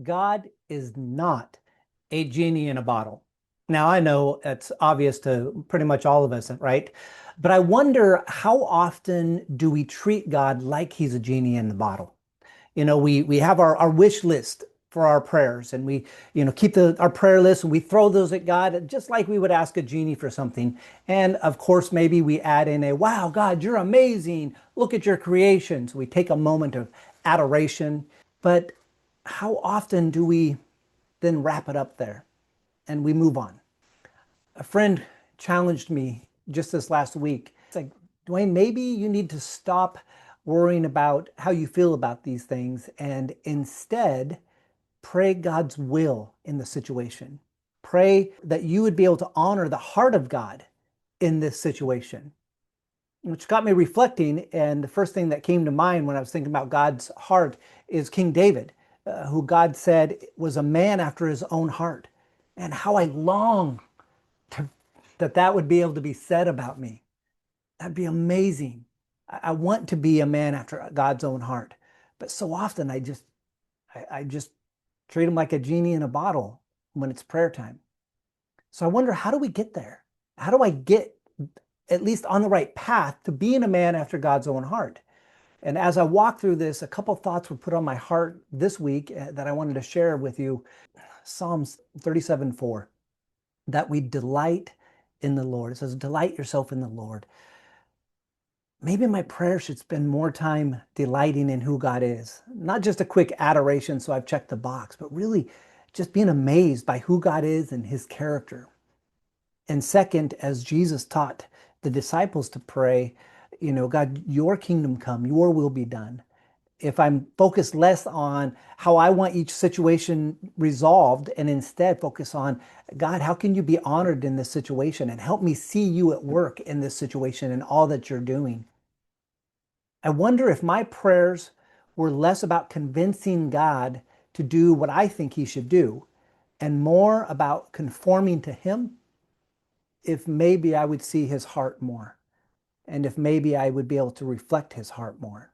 God is not a genie in a bottle. Now, I know it's obvious to pretty much all of us, right? But I wonder, how often do we treat God like he's a genie in the bottle? We have our wish list for our prayers, and we, keep our prayer list, and we throw those at God just like we would ask a genie for something. And of course, maybe we add in a, wow, God, you're amazing. Look at your creation. So we take a moment of adoration. But how often do we then wrap it up there and we move on? A friend challenged me just this last week. It's like, Duane, maybe you need to stop worrying about how you feel about these things and instead pray God's will in the situation. Pray that you would be able to honor the heart of God in this situation, which got me reflecting. And the first thing that came to mind when I was thinking about God's heart is King David, who God said was a man after his own heart. And how I long to, that would be able to be said about me. That'd be amazing. I want to be a man after God's own heart. But so often I just treat him like a genie in a bottle when it's prayer time. So I wonder, how do we get there? How do I get at least on the right path to being a man after God's own heart? And as I walk through this, a couple thoughts were put on my heart this week that I wanted to share with you. Psalms 37:4, that we delight in the Lord. It says, delight yourself in the Lord. Maybe my prayer should spend more time delighting in who God is. Not just a quick adoration, so I've checked the box, but really just being amazed by who God is and his character. And second, as Jesus taught the disciples to pray, God, your kingdom come, your will be done. If I'm focused less on how I want each situation resolved and instead focus on, God, how can you be honored in this situation and help me see you at work in this situation and all that you're doing? I wonder if my prayers were less about convincing God to do what I think he should do and more about conforming to him, if maybe I would see his heart more, and if maybe I would be able to reflect his heart more.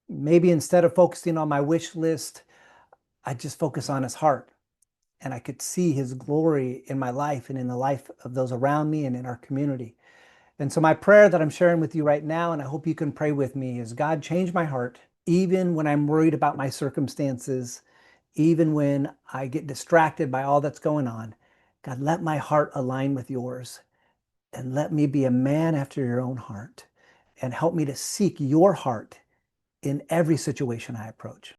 Maybe instead of focusing on my wish list, I just focus on his heart, and I could see his glory in my life and in the life of those around me and in our community. And so my prayer that I'm sharing with you right now, and I hope you can pray with me, is, God, change my heart, even when I'm worried about my circumstances, even when I get distracted by all that's going on. God, let my heart align with yours, and let me be a man after your own heart, and help me to seek your heart in every situation I approach.